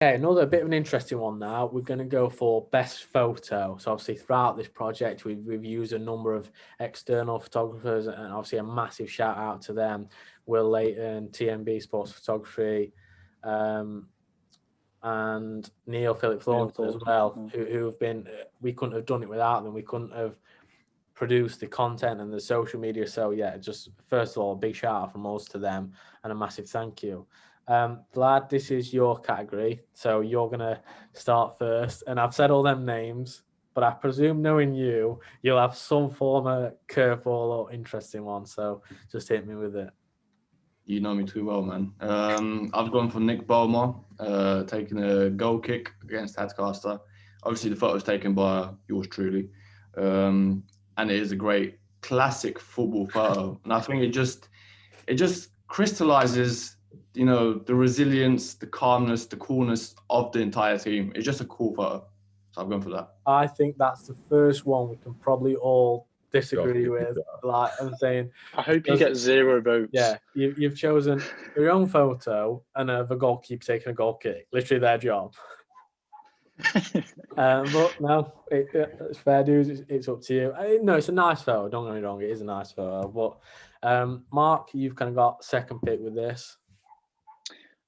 Okay, another bit of an interesting one now. We're going to go for best photo. So obviously throughout this project, we've used a number of external photographers, and obviously a massive shout out to them. Will Leighton, TMB Sports Photography, and Neil Philip Thornton as well, who have been, we couldn't have done it without them. We couldn't have produced the content and the social media. So yeah, just first of all, a big shout out from us to them and a massive thank you. Vlad, this is your category, so you're gonna start first. And I've said all them names, but I presume knowing you, you'll have some form of curveball or interesting one. So just hit me with it. You know me too well, man. I've gone for Nick Bowman, taking a goal kick against Tadcaster. Obviously, the photo was taken by yours truly, and it is a great classic football photo. And I think it just crystallizes, the resilience, the calmness, the coolness of the entire team. It's just a cool photo, so I've gone for that. I think that's the first one we can probably all disagree with. Like I'm saying, I hope you get 0 votes. Yeah, you've chosen your own photo and the goalkeeper taking a goal kick. Literally their job. But no, it's fair dues. It's up to you. No, it's a nice photo. Don't get me wrong, it is a nice photo. But Mark, you've kind of got second pick with this.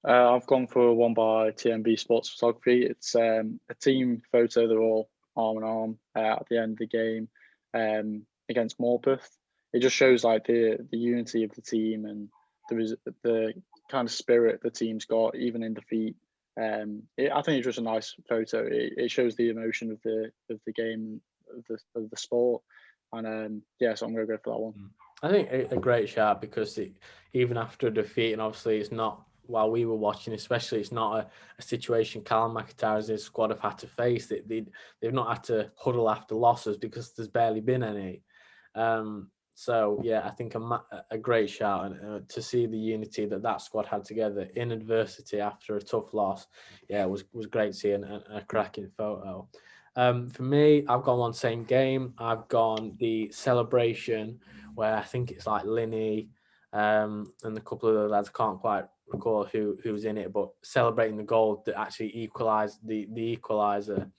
I've gone for one by TMB Sports Photography. It's a team photo. They're all arm in arm at the end of the game against Morpeth. It just shows like the unity of the team and the kind of spirit the team's got, even in defeat. I think it's just a nice photo. It shows the emotion of the game, of the sport, and so I'm going to go for that one. I think a great shot, because even after a defeat, and obviously it's not, while we were watching, especially, it's not a situation Callum McIntyre's his squad have had to face. They've not had to huddle after losses because there's barely been any. So yeah, I think a great shout, and to see the unity that squad had together in adversity after a tough loss, yeah, was great seeing a cracking photo. For me, I've gone one same game. I've gone the celebration where I think it's like Linney and a couple of the lads, can't quite recall who's in it, but celebrating the goal that actually equalised the equaliser.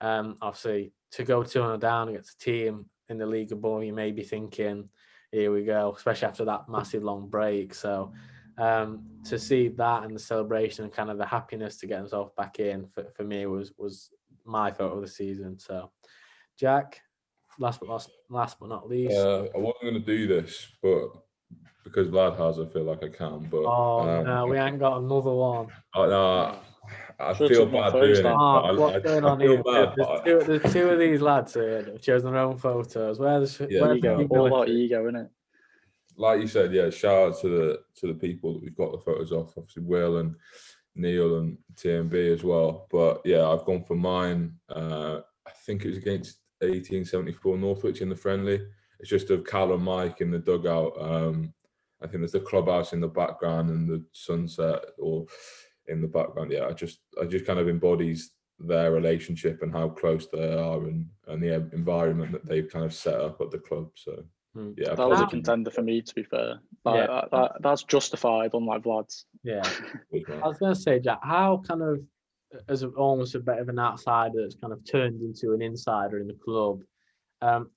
Obviously, to go 2-0 down against a team in the league above, you may be thinking, here we go, especially after that massive long break. So to see that and the celebration and kind of the happiness to get himself back in, for me was my photo of the season. So Jack, last but not least. I wasn't going to do this, but because Vlad has, I feel like I can. But no, we ain't got another one. I feel bad doing it. What's going on here? There's two of these lads here that have chosen their own photos. Where's ego? All about ego, isn't it? Like you said, yeah. Shout out to the people that we've got the photos of. Obviously, Will and Neil and TMB as well. But yeah, I've gone for mine. I think it was against 1874 Northwich in the friendly. It's just of Cal and Mike in the dugout. I think there's the clubhouse in the background and the sunset or in the background. Yeah, I just kind of embodies their relationship and how close they are and the environment that they've kind of set up at the club. So yeah, that was a contender for me, to be fair. That's justified, unlike Vlad's. Yeah, I was going to say, Jack, how kind of, as almost a bit of an outsider that's kind of turned into an insider in the club,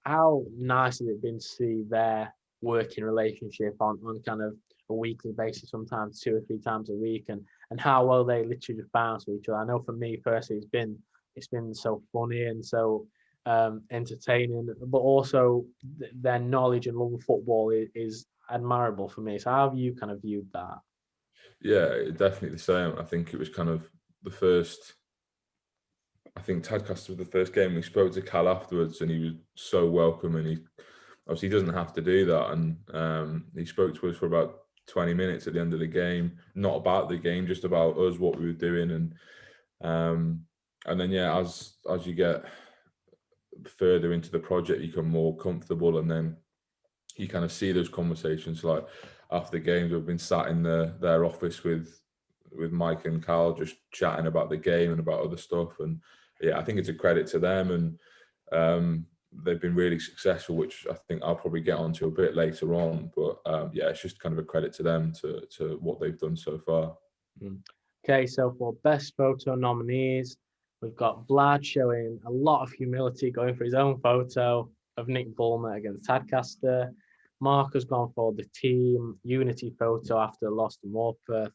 how nice has it been to see their working relationship on kind of a weekly basis, sometimes 2 or 3 times a week, and how well they literally just bounce with each other. I know for me personally, it's been so funny and so entertaining, but also their knowledge and love of football is admirable for me. So how have you kind of viewed that? Yeah, definitely the same. I think it was kind of the first. I think Tadcaster was the first game. We spoke to Cal afterwards, and he was so welcoming. He obviously doesn't have to do that, and he spoke to us for about 20 minutes at the end of the game, not about the game, just about us, what we were doing, and then yeah, as you get further into the project, you become more comfortable, and then you kind of see those conversations. Like after the games, we've been sat in their office with Mike and Carl, just chatting about the game and about other stuff, and yeah, I think it's a credit to them, and they've been really successful, which I think I'll probably get onto a bit later on. But yeah, it's just kind of a credit to them to what they've done so far. Okay, so for best photo nominees, we've got Vlad showing a lot of humility, going for his own photo of Nick Bulmer against Tadcaster. Mark has gone for the team unity photo after the loss to Morpeth.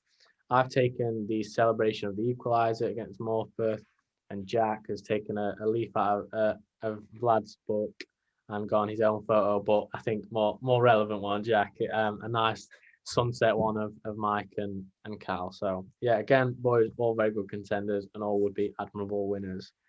I've taken the celebration of the equaliser against Morpeth, and Jack has taken a leaf out of Vlad's book and gone his own photo, but I think more relevant one, Jack. A nice sunset one of Mike and Cal. So yeah, again, boys, all very good contenders and all would be admirable winners.